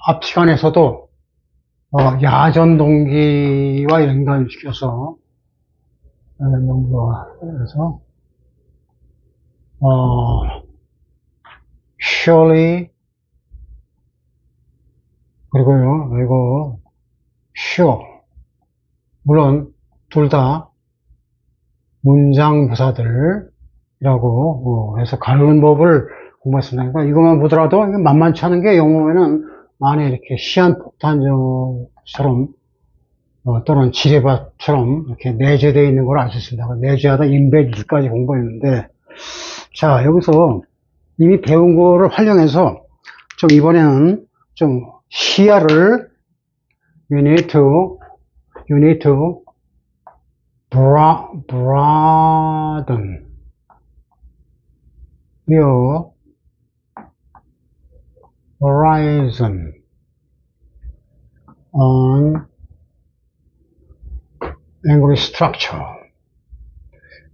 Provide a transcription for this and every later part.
앞 시간에서도 야전 동기와 연관시켜서 연구해서 surely 그리고 sure 물론 둘 다 문장 부사들이라고 해서 가르는 법을 공부했습니다. 그러니까 이것만 보더라도 만만치 않은 게 영어에는 만에 이렇게 시한폭탄처럼 또는 지뢰밭처럼 이렇게 내재되어 있는 걸 알 수 있습니다. 내재하다 인베디드까지 공부했는데, 자, 여기서 이미 배운 거를 활용해서 좀 이번에는 좀 시야를 you need to broaden your horizon on English structure.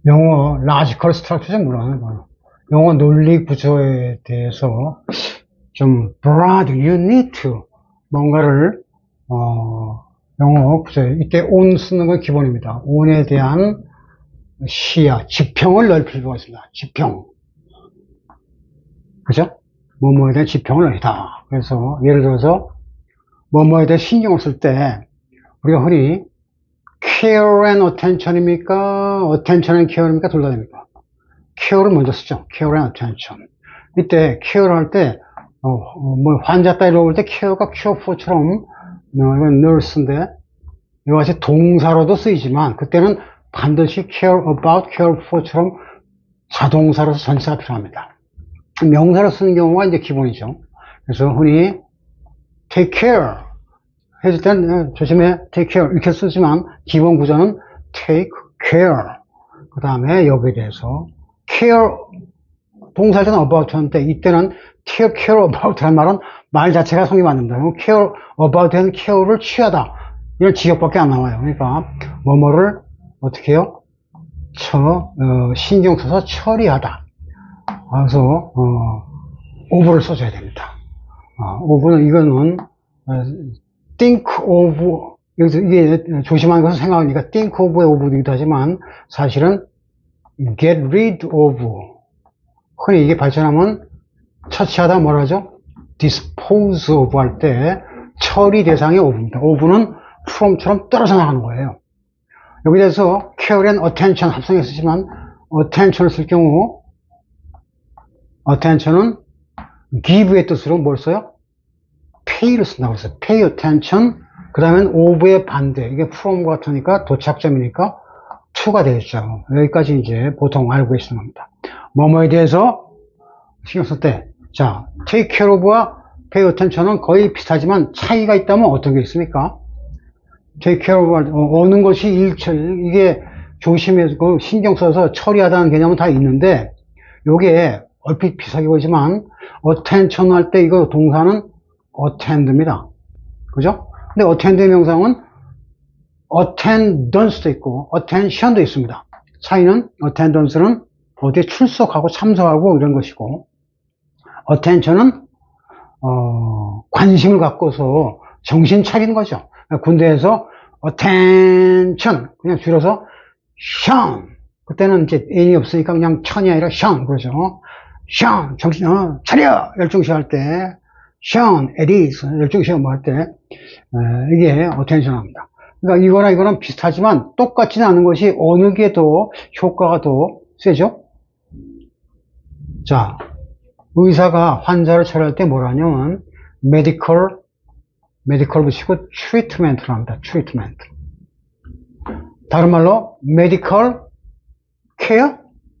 영어 logical structure죠, 물론. 영어 논리 구조에 대해서 좀 broad, you need to 뭔가를 영어 구조 이때 on 쓰는 건 기본입니다. on에 대한 시야, 지평을 넓힐 필요가 있습니다. 지평, 그죠? 뭐뭐에 대한 지평을 넓히다. 그래서 예를 들어서 뭐뭐에 대해 신경을 쓸 때 우리가 흔히 care and attention입니까? attention and care입니까? 둘 다 됩니까? care를 먼저 쓰죠. care and attention. 이때 care를 할 때 환자 따위로 볼 때 care가 care for처럼 이건 nurse인데 이와 같이 동사로도 쓰이지만 그때는 반드시 care about, care for처럼 자동사로서 전치사가 필요합니다. 명사로 쓰는 경우가 이제 기본이죠. 그래서 흔히 take care 해줄 땐 조심해, take care 이렇게 쓰지만 기본 구조는 take care. 그 다음에 여기에 대해서 care 동사는 about 하는데 이때는 take care about 하는 말은 말 자체가 성립 안 됩니다. care about 하는 care를 취하다 이런 지역밖에 안 나와요. 그러니까 뭐뭐를 어떻게 해요? 신경 써서 처리하다. 그래서 of를 써줘야 됩니다. of는 이거는 think of 여기서 이게 조심하는 것은 생각하니까 think of의 of이기도 하지만 사실은 get rid of 흔히 이게 발전하면 처치하다 뭐라 하죠? dispose of 할 때 처리 대상의 of입니다. of는 from처럼 떨어져 나가는 거예요. 여기 대해서 care and attention 합성해 쓰지만 attention을 쓸 경우 attention은 give의 뜻으로 뭘 써요? pay를 쓴다고 했어요. pay attention 그 다음엔 of의 반대 이게 from 같으니까 도착점이니까 to가 되겠죠. 여기까지 이제 보통 알고 계시는 겁니다. 뭐뭐에 대해서 신경 쓸 때 자, take care of와 pay attention은 거의 비슷하지만 차이가 있다면 어떤 게 있습니까? take care of 어느 것이 이게 조심해서 신경 써서 처리하다는 개념은 다 있는데 요게 얼핏 비슷하게 보이지만 attention 할 때 이거 동사는 attend입니다. 그죠? 근데 attend의 명사는 attendance도 있고 attention도 있습니다. 차이는 attendance는 어디에 출석하고 참석하고 이런 것이고 attention은 관심을 갖고서 정신 차리는 거죠. 군대에서 attention 그냥 줄여서 션 그때는 이제 N이 없으니까 그냥 천이 아니라 션 그러죠. 션 정신 차려 열중시 할 때 션 at ease 열중시 뭐 할 때 이게 attention 합니다. 그러니까 이거나 이거는 비슷하지만 똑같지는 않은 것이 어느 게 더 효과가 더 세죠? 자, 의사가 환자를 처리할 때 뭐라 하냐면 medical 붙이고 treatment를 합니다. treatment. 다른 말로 medical care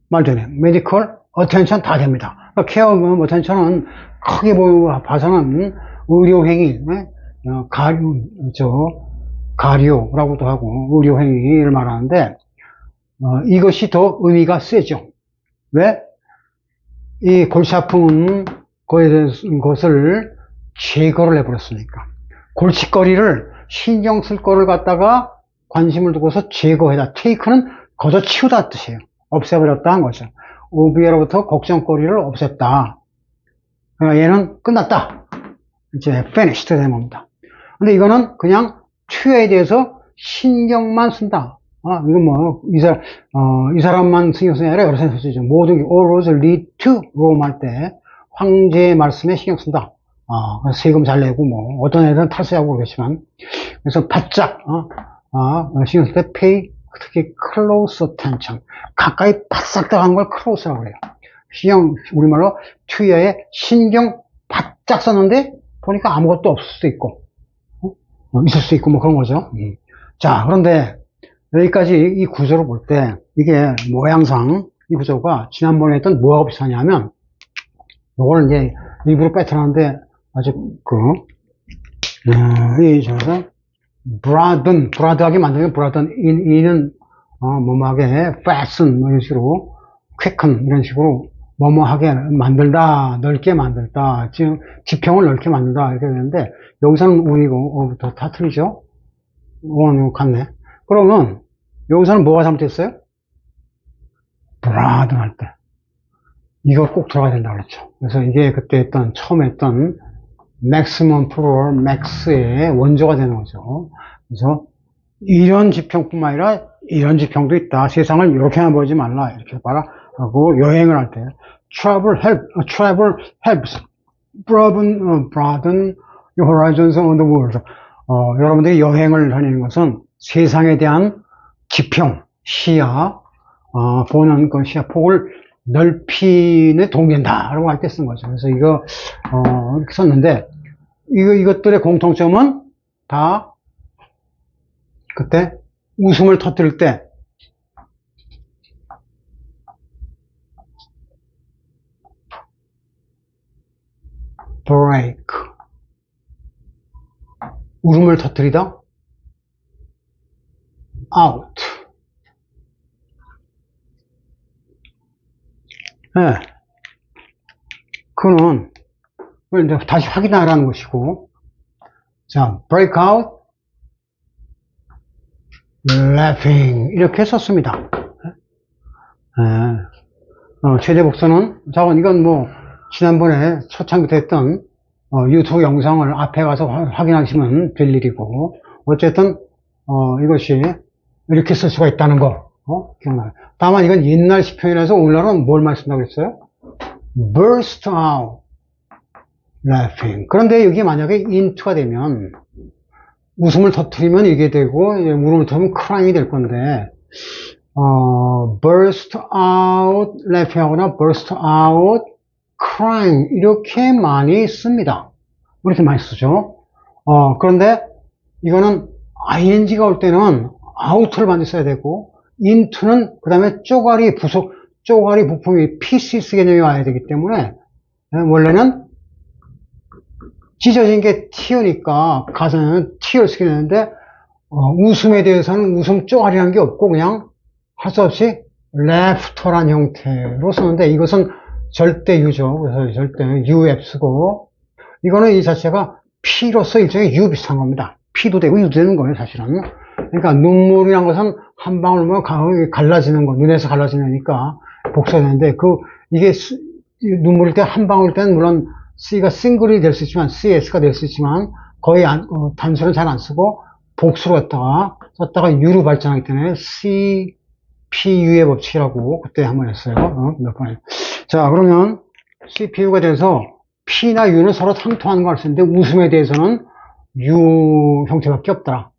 말 되네. medical attention 다 됩니다. 그러니까 care, attention은 크게 봐서는 의료행위, 가료라고도 하고 의료행위를 말하는데 이것이 더 의미가 세죠. 왜? 이 골치 아픈 거에 대한 것을 제거를 해버렸으니까. 골칫거리를 신경 쓸 거를 갖다가 관심을 두고서 제거해다. take는 걷어치우다 뜻이에요. 없애버렸다 한 거죠. 오비에로부터 걱정거리를 없앴다. 그러니까 얘는 끝났다. 이제 finished 되는 겁니다. 근데 이거는 그냥 투여에 대해서 신경만 쓴다. 이건 뭐, 이 사람만 신경 쓰는 게 아니라 여러 사람이 쓰죠. 모든 게 all roads lead to Rome 할 때, 황제의 말씀에 신경 쓴다. 그래서 세금 잘 내고, 뭐, 어떤 애들은 탈세하고 그러겠지만. 그래서 바짝, 신경 쓸 때 pay, 특히 close attention. 가까이 바싹 다가간 걸 close라고 그래요. 우리말로 투여에 신경 바짝 썼는데, 보니까 아무것도 없을 수도 있고, 있을 수 있고, 뭐 그런 거죠. 자, 그런데, 여기까지 이 구조를 볼 때, 이게 모양상, 이 구조가 지난번에 했던 뭐하고 비슷하냐면, 요거는 이제 일부러 빼트렸는데, 아주 저기서, 브라드하게 만들면 이는, 뭐뭐하게, fasten, 이런 식으로, quicken, 이런 식으로, 뭐뭐하게 만들다, 넓게 만들다, 지평을 넓게 만들다, 이렇게 되는데, 여기서는 운이고, 다 틀리죠? 이거 같네. 그러면, 여기서는 뭐가 잘못됐어요? 브라든 할 때. 이거 꼭 들어가야 된다고 그랬죠. 그래서 이게 그때 처음에 했던 maximum plural max의 원조가 되는 거죠. 그래서 이런 지평뿐만 아니라 이런 지평도 있다. 세상을 이렇게만 보지 말라. 이렇게 봐라. 하고 여행을 할 때 travel helps broaden your horizons on the world. 여러분들이 여행을 다니는 것은 세상에 대한 지평, 시야, 보는 그 시야 폭을 넓히는 동기다. 라고 할 때 쓴 거죠. 그래서 이거, 이렇게 썼는데, 이것들의 공통점은 다 그때 웃음을 터뜨릴 때, break. 웃음을 터뜨리다, out. 네. 그는 이제 다시 확인하라는 것이고, 자, break out, laughing 이렇게 썼습니다. 네. 최대 복수는 이건 뭐 지난번에 초창기부터 했던 유튜브 영상을 앞에 가서 확인하시면 될 일이고, 어쨌든 이것이 이렇게 쓸 수가 있다는 거 기억나요. 다만 이건 옛날 시편이라서 오늘날은 뭘 말씀하고 있어요? burst out laughing. 그런데 여기 만약에 into가 되면 웃음을 터뜨리면 이게 되고 울음을 터뜨리면 crying이 될 건데 burst out laughing 하거나 burst out crying 이렇게 많이 씁니다. 이렇게 많이 쓰죠. 그런데 이거는 ing가 올 때는 out를 반드시 써야 되고 into는 그 다음에 쪼가리 부품이 pieces 개념이 와야 되기 때문에 원래는 찢어진 게 tear니까 가사는 tear 쓰게 되는데 웃음에 대해서는 웃음 쪼가리라는 게 없고 그냥 할 수 없이 laughter란 형태로 쓰는데 이것은 절대유죠. 그래서 절대는 UF 쓰고 이거는 이 자체가 P로서 일종의 U 비슷한 겁니다. P도 되고 U도 되는 거예요, 사실은. 그러니까 눈물이란 것은 한 방울 보면 갈라지는 거, 눈에서 갈라지니까 복사되는데 이게 눈물일 때 한 방울 때는 물론 C가 싱글이 될 수 있지만 CS가 될 수 있지만 거의 단수는 잘 안 쓰고 복수로 썼다가 U로 발전하기 때문에 CPU의 법칙이라고 그때 한번 했어요. 몇 번에. 자, 그러면 CPU가 돼서 P나 U는 서로 상통하는 걸 알 수 있는데 웃음에 대해서는 U 형태밖에 없더라.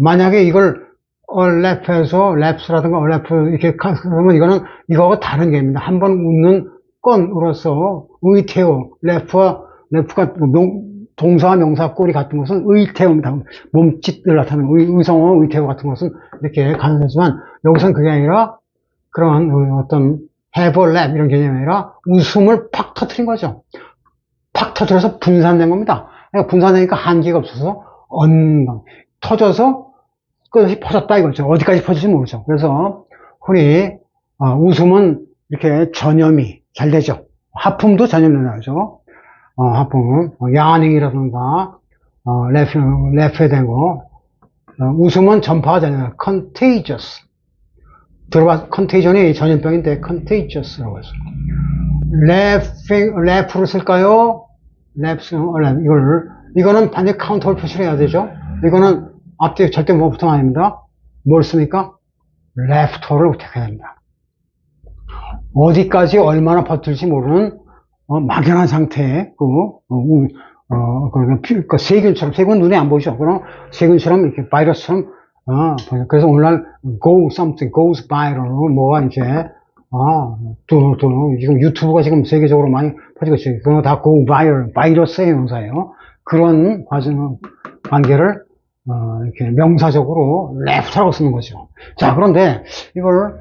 만약에 이걸 랩해서 랩스라든가 랩 이렇게 그러면 이거는 이거하고 다른 개념입니다. 한번 웃는 건으로서 의태어 랩가 동사와 명사 꼴이 같은 것은 의태어입니다. 몸짓을 나타내는 의성어 의태어 같은 것은 이렇게 가능하지만 여기서는 그게 아니라 그런 어떤 have a laugh 이런 개념이 아니라 웃음을 팍 터뜨린 거죠. 팍 터뜨려서 분산된 겁니다. 그러니까 분산되니까 한계가 없어서 터져서 끝없이 퍼졌다 이거죠. 어디까지 퍼질지 모르죠. 그래서 흔히 웃음은 이렇게 전염이 잘 되죠. 하품도 전염이 나죠. 하품은 야닝이라든가 래프에 된 거 웃음은 전파가 되는 contagious. 컨테이전이 전염병인데 contagious라고 해서 래프를 쓸까요? left, left. 이거는 반드시 카운터를 표시를 해야 되죠. 이거는 앞뒤 절대 뭐 붙으면 아닙니다. 뭘 씁니까? left를 택해야 됩니다. 어디까지 얼마나 버틸지 모르는 막연한 상태의 세균 눈에 안 보이죠. 그럼 세균처럼 이렇게 바이러스처럼 그래서 오늘날 goes viral 뭐가 이제 지금 유튜브가 지금 세계적으로 많이 퍼지고 있어요. 그거 다 go viral 바이러스의 명사예요. 그런 관계를 이렇게 명사적으로 left라고 쓰는 거죠. 자, 그런데 이걸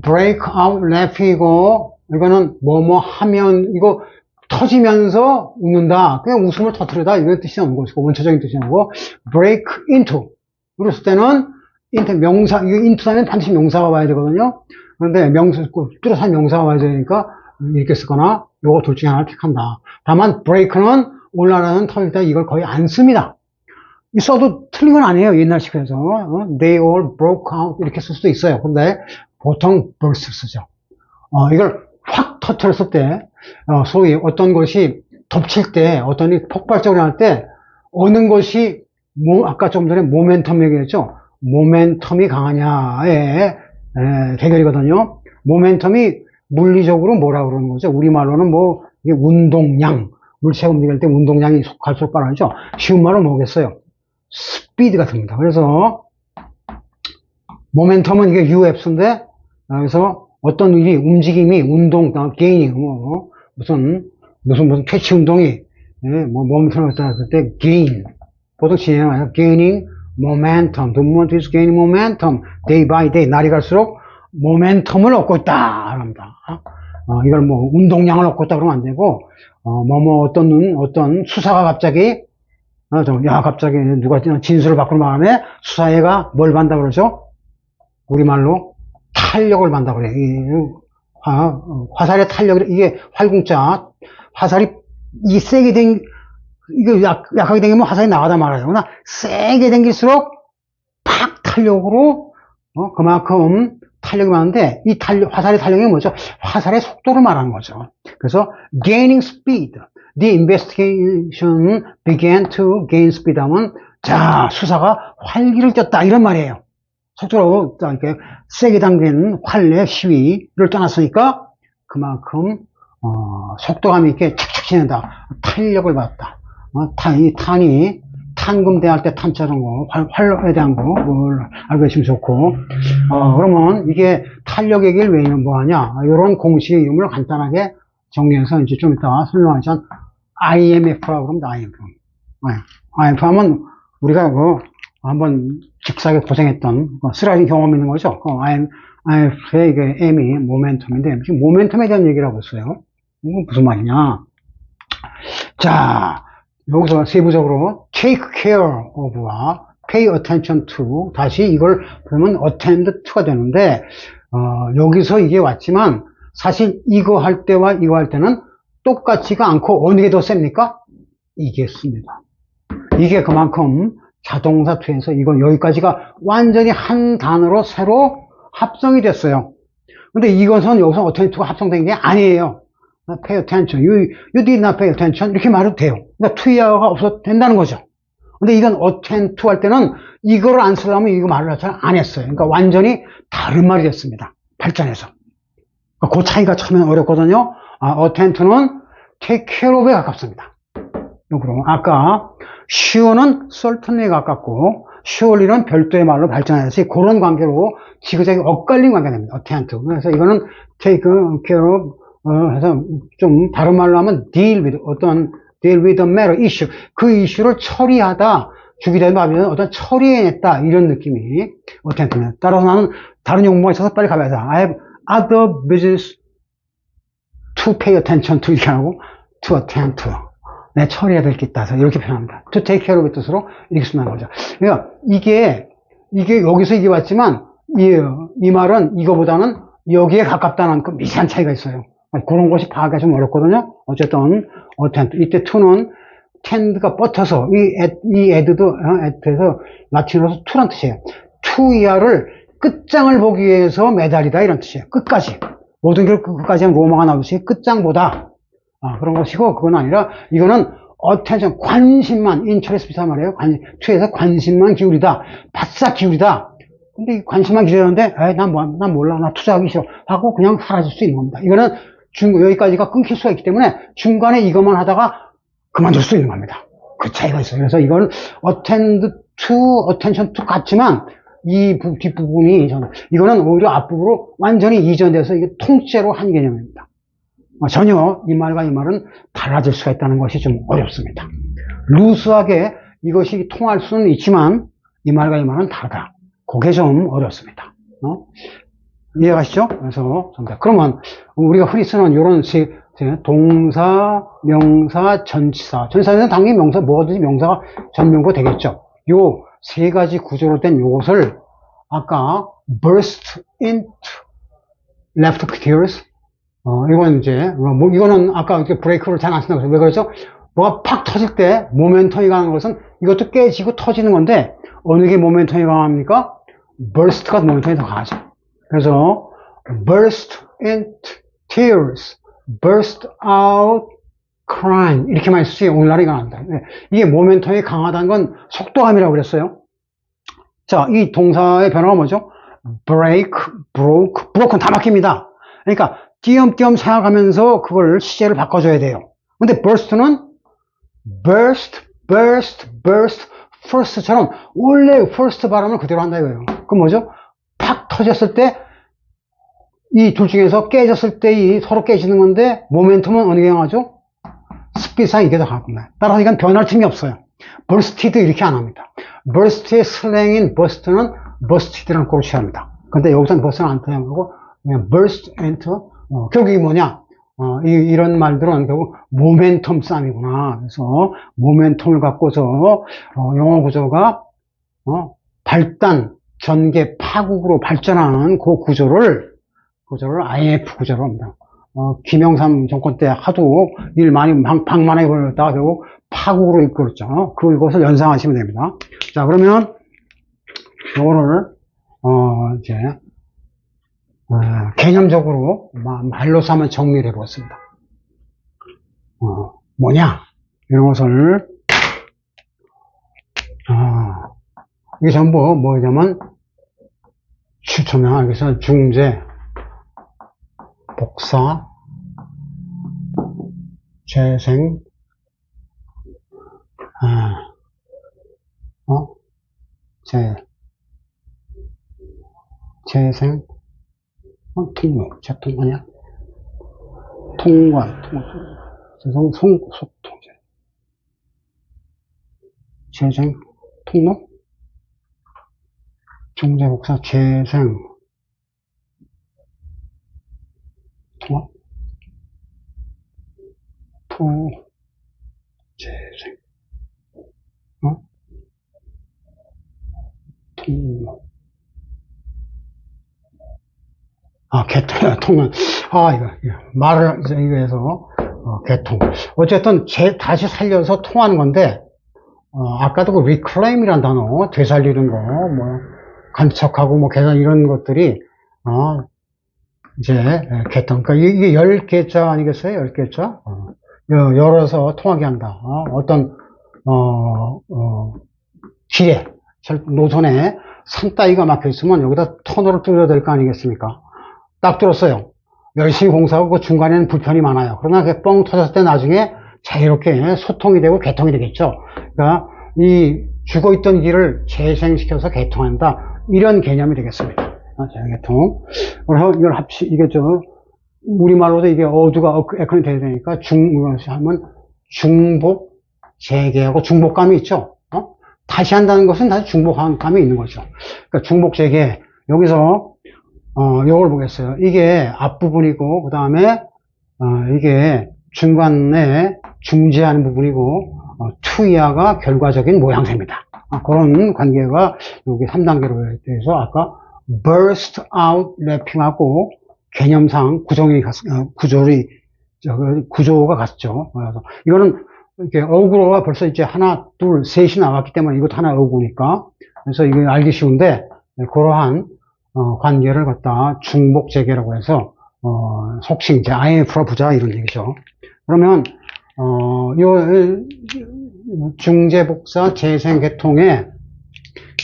break out laugh이고 이거는 뭐뭐 하면 이거 터지면서 웃는다. 그냥 웃음을 터뜨리다 이런 뜻이 나오는 것이고 원초적인 뜻이 나오고 break into 그랬을 때는 into 명사 이거 into 하면 반드시 명사가 와야 되거든요. 그런데 명사 뚜렷한 명사가 와야 되니까 이렇게 쓰거나 요거 둘 중에 하나를 택한다. 다만 break는 올라라는 터질 때 이걸 거의 안 씁니다. 써도 틀린 건 아니에요. 옛날식에서 they all broke out 이렇게 쓸 수도 있어요. 근데 보통 burst를 쓰죠. 이걸 확 터뜨렸을 때 소위 어떤 것이 덮칠 때 어떤 일이 폭발적으로 할 때 어느 것이 아까 좀 전에 모멘텀 얘기했죠. 모멘텀이 강하냐의 대결이거든요. 모멘텀이 물리적으로 뭐라 그러는 거죠? 우리말로는 뭐 이게 운동량 물체가 움직일 때 운동량이 갈수록 빠르죠. 쉬운 말로 뭐겠어요? 스피드가 듭니다. 그래서 모멘텀은 이게 UF인데 그래서 어떤 일이 움직임이 운동, 게이닝 무슨 퇴치 운동이 모멘텀을 갖다 할 때 게인 보통 진행하여 gaining momentum. The movement is gaining momentum day by day. 날이 갈수록 모멘텀을 얻고 있다 합니다. 이걸 뭐 운동량을 얻고 있다 그러면 안 되고 어떤 수사가 갑자기 갑자기 누가 진술을 바꾸는 바람에 수사회가 뭘 받는다 그러죠? 우리말로 탄력을 받는다 그래. 화살의 탄력, 이게 활궁자, 화살이 세게 이거 약하게 당기면 화살이 나가다 말아요. 그러나 세게 당길수록 팍 탄력으로, 그만큼 탄력이 많은데, 화살의 탄력이 뭐죠? 화살의 속도를 말하는 거죠. 그래서, gaining speed. The investigation began to gain speed 하면, 자, 수사가 활기를 뗀다. 이런 말이에요. 속도로 이렇게 세게 당긴 활의 시위를 떠났으니까 그만큼 속도감 있게 착착 진행한다. 탄력을 받았다. 이 탄이 탄금대할 때 탄자는 거, 활에 대한 거 알고 계시면 좋고 그러면 이게 탄력 얘기를 왜 뭐하냐 이런 공식의 이름을 간단하게 정리해서 이제 좀 이따 설명하자면 IMF라고 그럽니다. IMF 하면 우리가 한번 직사에 고생했던 쓰라린 경험 있는 거죠. IMF의 이게 M이 모멘텀인데 지금 모멘텀에 대한 얘기를 하고 있어요. 이건 무슨 말이냐? 자, 여기서 세부적으로 take care of와 pay attention to 다시 이걸 보면 attend to가 되는데 여기서 이게 왔지만 사실 이거 할 때와 이거 할 때는 똑같지가 않고 어느 게 더 셉니까? 이게 씁니다. 이게 그만큼 자동사 투에서 이건 여기까지가 완전히 한 단어로 새로 합성이 됐어요. 근데 이것은 여기서 attend to가 합성된 게 아니에요. pay attention, you did not pay attention 이렇게 말해도 돼요. 그러니까 투이어가 없어도 된다는 거죠. 근데 이건 attend to 할 때는 이거를 안 쓰려면 이거 말을 잘 안 했어요. 그러니까 완전히 다른 말이 됐습니다. 발전해서. 그러니까 그 차이가 처음엔 어렵거든요. attend to는 take care of에 가깝습니다. 그럼 아까 sure는 certainly에 가깝고 surely는 별도의 말로 발전해서 그런 관계로 지그재그 엇갈린 관계가 됩니다. attend to. 그래서 이거는 take care of 해서 좀 다른 말로 하면 deal with a matter, issue. 그 이슈를 처리하다, 주기되는 말이면 어떤 처리해냈다, 이런 느낌이 attend입니다. 따라서 나는 다른 용어가 있어서 빨리 가봐야 돼. I have other business to pay attention to 이렇게 하고 to attend to. 내 처리해야 될 게 있다. 이렇게 표현합니다. to take care of의 뜻으로 이렇게 쓴다는 거죠. 그러니까 이게 여기서 이게 왔지만 이 말은 이거보다는 여기에 가깝다는 그 미세한 차이가 있어요. 그런 것이 파악하기가 좀 어렵거든요. 어쨌든 attend. 이때 to는 tend가 뻗쳐서 이 add도 add에서 라틴어로서 to란 뜻이에요. to 이하를 끝장을 보기 위해서 매달리다 이런 뜻이에요. 끝까지. 모든 게 끝까지 하면 로마가 나오듯이 끝장보다 그런 것이고 그건 아니라 이거는 attention, 관심만, interest 비슷한 말이에요. to에서 관심만 기울이다. 바싹 기울이다. 근데 이 관심만 기울이는데, 난 몰라. 나 투자하기 싫어. 하고 그냥 사라질 수 있는 겁니다. 이거는 여기까지가 끊길 수가 있기 때문에 중간에 이것만 하다가 그만둘 수 있는 겁니다. 그 차이가 있어요. 그래서 이건 attend to, attention to 같지만 이 뒷부분이 이거는 오히려 앞부분으로 완전히 이전돼서 이게 통째로 한 개념입니다. 전혀 이 말과 이 말은 달라질 수가 있다는 것이 좀 어렵습니다. 루스하게 이것이 통할 수는 있지만 이 말과 이 말은 다르다. 그게 좀 어렵습니다. 이해가시죠? 그래서 그러면 우리가 흔히 쓰는 이런 동사, 명사, 전치사. 전치사는 당연히 명사, 뭐든지 명사가 전명구 되겠죠. 요 세 가지 구조로 된 요것을 아까 burst into left tears. 이건 이제, 이거는 아까 이렇게 브레이크를 잘 안 쓴다고 해서 왜 그러죠? 뭐가 팍 터질 때 모멘텀이 강한 것은 이것도 깨지고 터지는 건데 어느 게 모멘텀이 강합니까? burst가 모멘텀이 더 강하죠. 그래서 burst into tears, burst out crying 이렇게만 쓰여요. 오늘날이 강합니다. 이게 모멘텀이 강하다는 건 속도감이라고 그랬어요. 자, 이 동사의 변화가 뭐죠? break, broke, broken 다 바뀝니다. 그러니까 띄엄띄엄 생각하면서 그걸 시제를 바꿔줘야 돼요. 근데 burst는 burst, first처럼 원래 first 발음을 그대로 한다 이거예요. 그럼 뭐죠? 팍 터졌을 때 이 둘 중에서 깨졌을 때 이 서로 깨지는 건데 모멘텀은 어느 게 강하죠? 스피드상 이게 더 강합니다. 따라서 이건 변할 틈이 없어요. bursted 이렇게 안 합니다. burst의 슬랭인 burst는 busted라는 꼴을 취합니다. 근데 여기서는 burst는 안 사용하고 그냥 burst into 결국 이게 뭐냐? 이런 말들은 결국 모멘텀 싸움이구나. 그래서 모멘텀을 갖고서 영어 구조가 발단, 전개, 파국으로 발전하는 그 구조를 IMF 구조로 합니다. 김영삼 정권 때 하도 일 많이 방만하게 벌였다가 결국 파국으로 이끌었죠. 그것을 연상하시면 됩니다. 자, 그러면 이거를 이제 개념적으로 말로서 한번 정리를 해보겠습니다. 뭐냐? 이런 것을 이게 전부 뭐냐면 추천명하기서 중재, 복사, 재생, 재생, 통로, 재통 아니야? 통관, 소통, 재생, 통로, 중재, 복사, 재생, 통합, 재생, 통로. 개통, 통은, 말을, 이거 해서, 개통. 어쨌든, 다시 살려서 통하는 건데, 아까도 그 reclaim이란 단어, 되살리는 거, 간척하고, 계산 이런 것들이, 이제, 개통. 그러니까 이게 10개자 아니겠어요? 10개자? 열어서 통하게 한다. 어떤, 길에, 노선에 산 따위가 막혀 있으면 여기다 터널을 뚫어야 될 거 아니겠습니까? 딱 뚫었어요. 열심히 공사하고 그 중간에는 불편이 많아요. 그러나 그게 뻥 터졌을 때 나중에 자유롭게 소통이 되고 개통이 되겠죠. 그러니까 이 죽어있던 길을 재생시켜서 개통한다. 이런 개념이 되겠습니다. 재개통. 그래서 이걸 이게 우리말로도 이게 어두가 에컨이 돼야 되니까 하면 중복, 재개하고 중복감이 있죠. 다시 한다는 것은 다시 중복감이 있는 거죠. 그러니까 중복, 재개. 여기서 요걸 보겠어요. 이게 앞부분이고, 그 다음에, 이게 중간에 중재하는 부분이고, 투이하가 결과적인 모양새입니다. 그런 관계가 여기 3단계로 돼서 아까 burst out wrapping하고 개념상 구조가 같죠. 그래서 이거는 이렇게 어구가 벌써 이제 하나, 둘, 셋이 나왔기 때문에 이것도 하나 어구니까. 그래서 이거 알기 쉬운데, 그러한 관계를 갖다 중복 재개라고 해서 속칭 이제 IMF라 부자 이런 얘기죠. 그러면 요 중재복사 재생계통에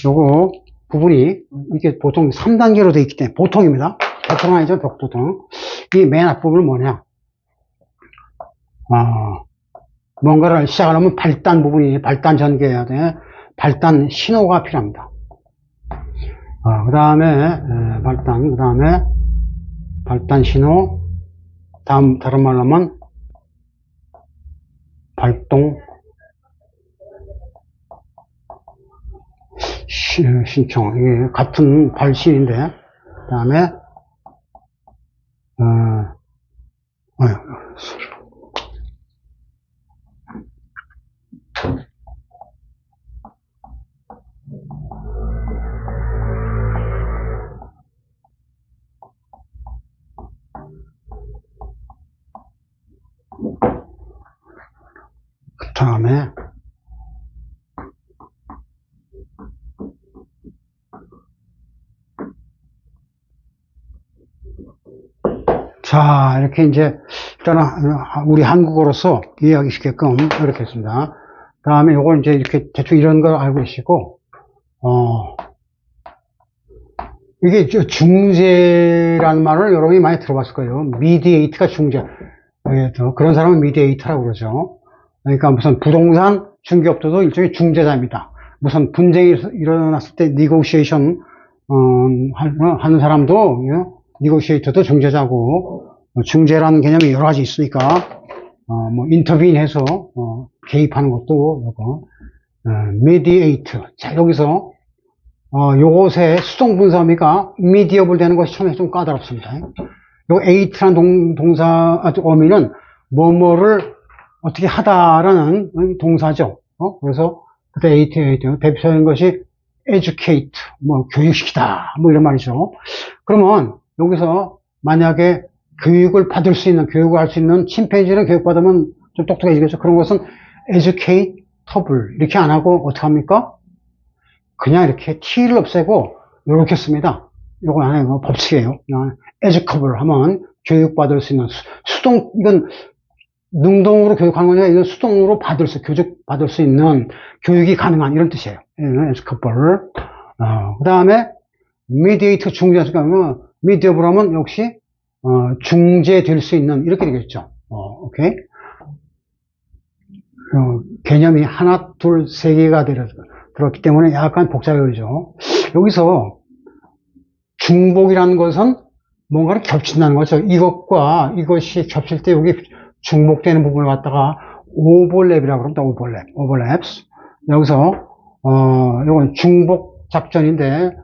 요거 부분이 이게 보통 3단계로 되어 있기 때문에 보통입니다. 보통 아니죠, 보통. 이 맨 앞부분은 뭐냐? 뭔가를 시작하려면 발단 부분이 발단 전개해야 돼. 발단 신호가 필요합니다. 그 다음에 발단 신호. 다른 말로 하면 발동 신청. 이게 같은 발신인데, 그 다음에 그 다음에 자, 이렇게 이제 일단은 우리 한국어로서 이해하기 쉽게끔 이렇게 했습니다. 그 다음에 요걸 이제 이렇게 대충 이런 걸 알고 계시고, 이게 중재라는 말을 여러분이 많이 들어봤을 거예요. 미디에이트가 중재. 그런 사람은 미디에이터라고 그러죠. 그러니까 무슨 부동산 중개업자도 일종의 중재자입니다. 무슨 분쟁이 일어났을 때 니고시에이션 하는 사람도 니고시에이터도 중재자고, 중재라는 개념이 여러 가지 있으니까 뭐 인터빈해서 개입하는 것도 요거 미디에이트. 자, 여기서 요것의 수동분사어미가 미디어블 되는 것이 처음에 좀 까다롭습니다. 요 에이트라는 어미는 뭐뭐를 어떻게 하다라는 동사죠. 그래서 그때 에이트 대표적인 것이 educate, 뭐 교육시키다, 뭐 이런 말이죠. 그러면 여기서 만약에 교육을 할 수 있는 침팬지는 교육받으면 좀 똑똑해지겠죠. 그런 것은 educatable 이렇게 안 하고 어떻게 합니까? 그냥 이렇게 t를 없애고 이렇게 씁니다. 이거 안에 법칙이에요. 그냥 educable 하면 교육받을 수 있는 수동, 이건 능동으로 교육하는 거냐, 이건 수동으로 교육받을 수 있는 교육이 가능한 이런 뜻이에요. educable. 그 다음에 mediate 중재하니까 mediable 하면 역시 중재될 수 있는 이렇게 되겠죠. 오케이. 개념이 하나, 둘, 세 개가 들었기 때문에 약간 복잡해 보이죠. 여기서 중복이라는 것은 뭔가를 겹친다는 거죠. 이것과 이것이 겹칠 때 여기 중복되는 부분을 갖다가 오버랩이라고 합니다. 오버랩스. 여기서 이건 중복 작전인데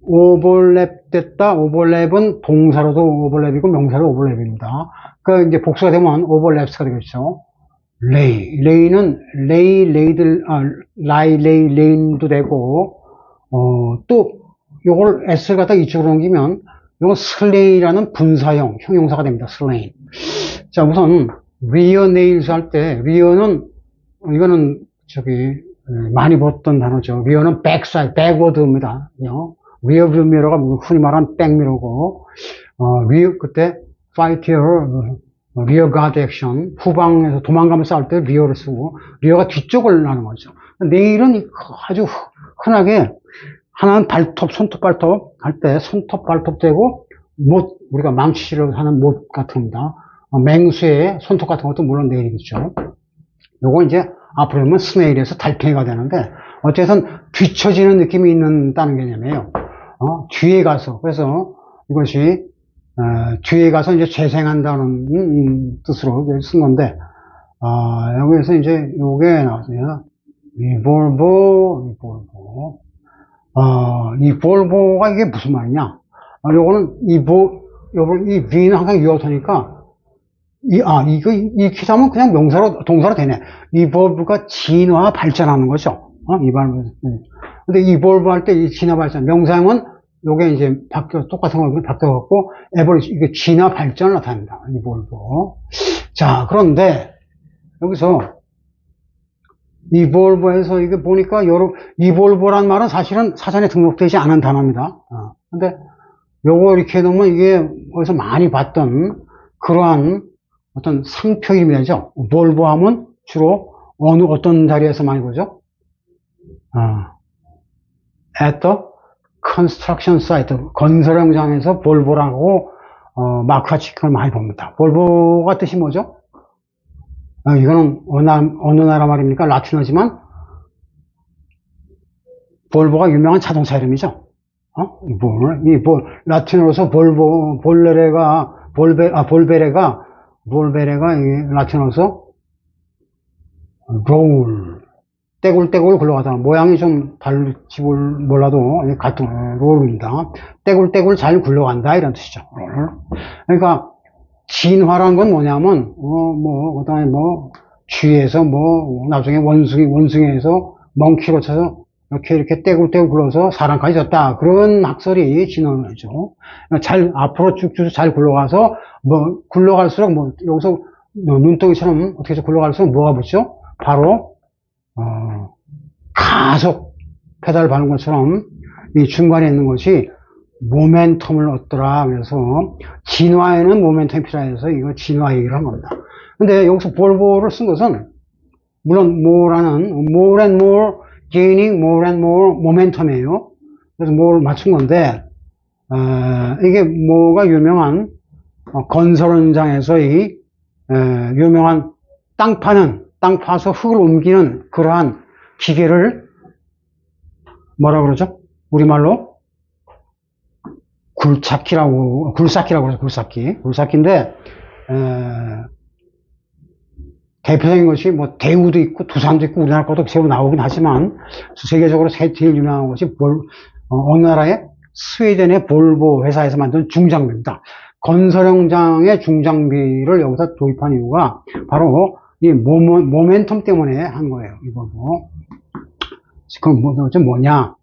오버랩 됐다. 오버랩은 동사로도 오버랩이고 명사로 오버랩입니다. 그러니까 이제 복수가 되면 오버랩스가 되겠죠. 레이는 레인도 되고 또 요걸 s를 갖다 이쪽으로 옮기면 요건 슬레이라는 분사형 형용사가 됩니다. 슬레인. 자, 우선 리어 네일스 할 때 리어는 이거는 많이 봤던 단어죠. 리어는 백워드입니다. 리어뷰 미러가 흔히 말하는 백미러고 리어 그때 파이티어 리어 가드 액션, 후방에서 도망가면서 싸울 때 리어를 쓰고, 리어가 뒤쪽을 하는 거죠. 내일은 아주 흔하게, 하나는 손톱, 발톱 할 때, 손톱, 발톱 되고, 못, 우리가 망치를 하는 못 같은 겁니다. 맹수의 손톱 같은 것도 물론 내일이겠죠. 요거 이제 앞으로 하면 스네일에서 달팽이가 되는데, 어쨌든 뒤처지는 느낌이 있다는 개념이에요. 뒤에 가서, 그래서 이것이 뒤에 가서 이제 재생한다는 뜻으로 쓴 건데, 여기에서 이제 요게 나왔어요. 이볼보가 이게 무슨 말이냐? 요거는 이 V는 항상 유효하니까, 이 기사면 그냥 동사로 되네. 이볼브가 진화, 발전하는 거죠. 근데 이볼브 할 때 이 진화, 발전, 명사형은 요게 이제 똑같은 거 바뀌어갖고, 이게 진화 발전을 나타냅니다. 이볼브. 자, 그런데, 여기서, 이볼브에서 이게 보니까, 이볼브란 말은 사실은 사전에 등록되지 않은 단어입니다. 근데, 요거 이렇게 해놓으면 이게 어디서 많이 봤던 그러한, 어떤 상표 이름이죠. 볼보 하면 주로 어떤 자리에서 많이 보죠? at the construction site. 건설 현장에서 볼보라고, 마크가 찍힌 걸 많이 봅니다. 볼보가 뜻이 뭐죠? 이거는 어느 나라 말입니까? 라틴어지만, 볼보가 유명한 자동차 이름이죠. 라틴어로서 볼베레가 라틴어로서 롤, 떼굴떼굴 굴러가다. 모양이 좀 다를지 몰라도 같은 롤입니다. 떼굴떼굴 잘 굴러간다 이런 뜻이죠. 그러니까 진화라는 건 뭐냐면 그다음에 쥐에서 나중에 원숭이에서 멍키로 쳐서 이렇게 떼굴떼굴 굴러서 사람까지 졌다. 그런 학설이 진화론이죠. 앞으로 쭉쭉 잘 굴러가서 굴러갈수록 여기서 눈덩이처럼 어떻게 해서 굴러갈수록 뭐가 붙죠? 바로 가속 페달을 밟는 것처럼 이 중간에 있는 것이 모멘텀을 얻더라. 그래서 진화에는 모멘텀이 필요해서 이거 진화 얘기를 한 겁니다. 근데 여기서 볼보를 쓴 것은 물론 more and more gaining more and more 모멘텀이에요. 그래서 뭐를 맞춘 건데 이게 뭐가 유명한 건설 현장에서 유명한 땅 파서 흙을 옮기는 그러한 기계를 뭐라 그러죠? 우리말로 굴삭기라고 그러죠. 굴삭기인데 대표적인 것이 대우도 있고 두산도 있고 우리나라 것도 새로 나오긴 하지만 세계적으로 제일 유명한 것이 어느 나라의 스웨덴의 볼보 회사에서 만든 중장비입니다. 건설 현장의 중장비를 여기서 도입한 이유가 바로 이 모멘텀 때문에 한 거예요. 이거 그럼 뭐냐?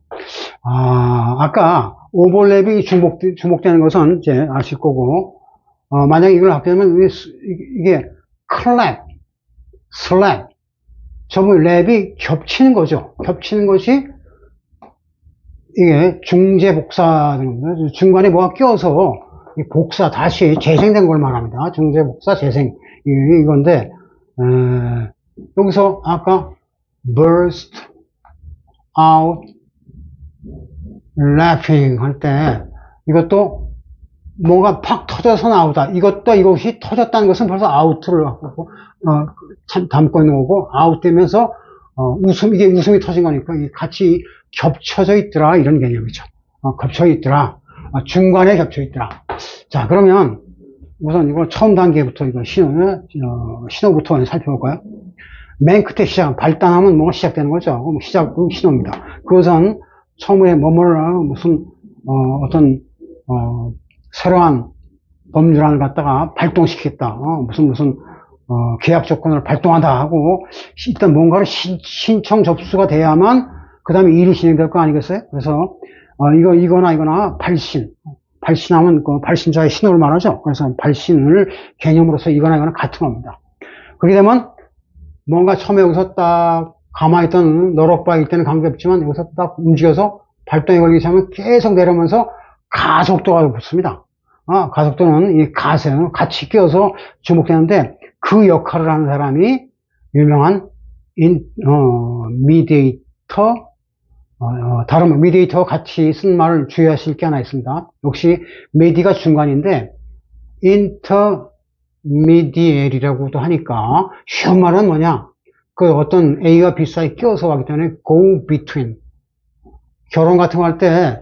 아까 오버랩이 중복되는 것은 이제 아실 거고, 만약에 이걸 하게 되면 이게 슬랩, 전부 랩이 겹치는 거죠. 겹치는 것이 이게 중재 복사 중간에 뭐가 껴서 복사 다시 재생된 걸 말합니다. 중재 복사 재생 이건데 여기서 아까 burst out laughing 할 때 이것도 뭔가 팍 터져서 나오다. 이것이 터졌다는 것은 벌써 out를 담고 있는 거고 out되면서 이게 웃음이 터진 거니까 같이 겹쳐져 있더라 이런 개념이죠. 겹쳐 있더라. 중간에 겹쳐 있더라. 자, 그러면 우선 이거 처음 단계부터 이거 신호부터 살펴볼까요? 맨 끝에 발단하면 뭐가 시작되는 거죠. 그럼 신호입니다. 그것은 처음에 무슨 어떤 새로운 법률안을 갖다가 발동시키겠다. 무슨 계약 조건을 발동한다 하고 일단 뭔가를 신청 접수가 돼야만 그 다음에 일이 진행될 거 아니겠어요? 그래서 이거나 발신하면 그 발신자의 신호를 말하죠. 그래서 발신을 개념으로서 이거나 같은 겁니다. 그렇게 되면 뭔가 처음에 여기서 딱 가만히 있던 너럭바일 때는 관계없지만 여기서 딱 움직여서 발동이 걸리기 시작하면 계속 내려오면서 가속도가 붙습니다. 가속도는 이 가세는 같이 끼어서 주목되는데 그 역할을 하는 사람이 유명한 미디에이터, 다른 미디에이터와 같이 쓴 말을 주의하실 게 하나 있습니다. 역시 미디가 중간인데 인터미디엘이라고도 하니까 쉬운 말은 뭐냐? 그 어떤 A와 B 사이에 끼어서 가기 때문에 go between. 결혼 같은 거 할 때,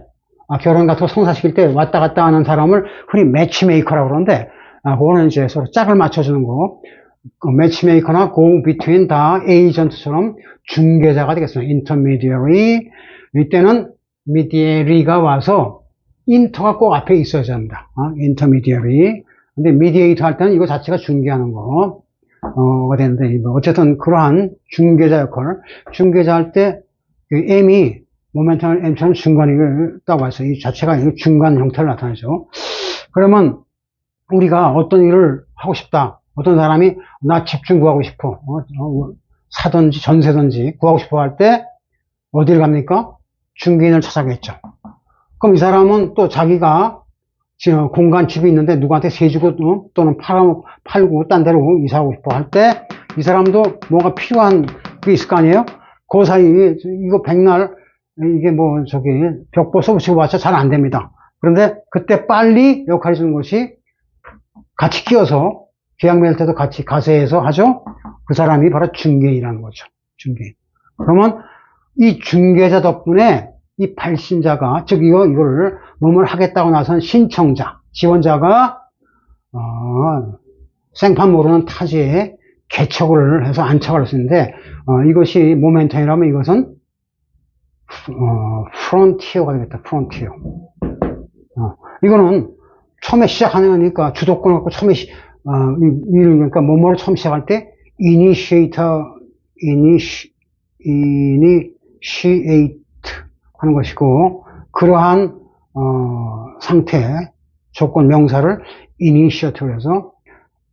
결혼 같은 거 성사시킬 때 왔다 갔다 하는 사람을 흔히 매치메이커라고 그러는데, 그거는 이제 서로 짝을 맞춰주는 거. 매치메이커나 go between 다 에이전트처럼 중개자가 되겠습니다. intermediary. 이때는 mediary가 와서 인터가 꼭 앞에 있어야 합니다. intermediary. 근데 mediator 할 때는 이거 자체가 중개하는 거가 되는데, 어쨌든 그러한 중개자 역할, 중개자 할 때 M이 모멘텀 M처럼 중간이 딱 와서 이 자체가 중간 형태를 나타내죠. 그러면 우리가 어떤 일을 하고 싶다. 어떤 사람이 나 집중 구하고 싶어. 사든지 전세든지 구하고 싶어 할 때 어디를 갑니까? 중개인을 찾아가겠죠. 그럼 이 사람은 또 자기가 공간집이 있는데 누구한테 세 주고 또는 팔고 딴 데로 이사하고 싶어 할 때 이 사람도 뭔가 필요한 게 있을 거 아니에요? 그 사이에 이거 백날 이게 뭐 벽보 써붙이고 봤자 잘 안 됩니다. 그런데 그때 빨리 역할을 주는 것이 같이 끼어서 계약 맺을 때도 같이 가세해서 하죠. 그 사람이 바로 중개인이라는 거죠. 중개인. 그러면 이 중개자 덕분에 이 발신자가 즉 이거를 뭐뭘 하겠다고 나선 신청자, 지원자가 생판 모르는 타지에 개척을 해서 안착을 할 수 있는데 이것이 모멘텀이라면 이것은 프론티어가 되겠다. 프론티어. 이거는 처음에 시작하는 거니까 주도권 갖고 처음에 그러니까 뭐뭐를 처음 시작할 때 initiate 하는 것이고 그러한 상태 조건 명사를 initiative로 해서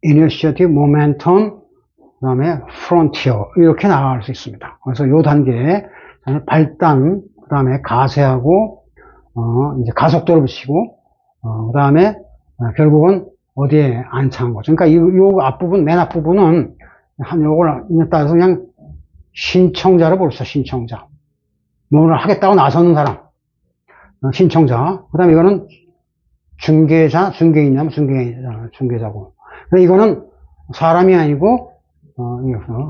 initiative, momentum, 그 다음에 frontier 이렇게 나갈 수 있습니다. 그래서 이 단계에 발단, 그 다음에 가세하고 이제 가속도를 붙이고 그 다음에 결국은 어디에 안착한 거죠. 그러니까 이 앞부분, 맨 앞부분은 요걸 따라서 그냥 신청자로 봅시다. 신청자. 뭐를 하겠다고 나서는 사람. 신청자. 그 다음에 이거는 중개자, 중개인이냐면 중개자고. 이거는 사람이 아니고,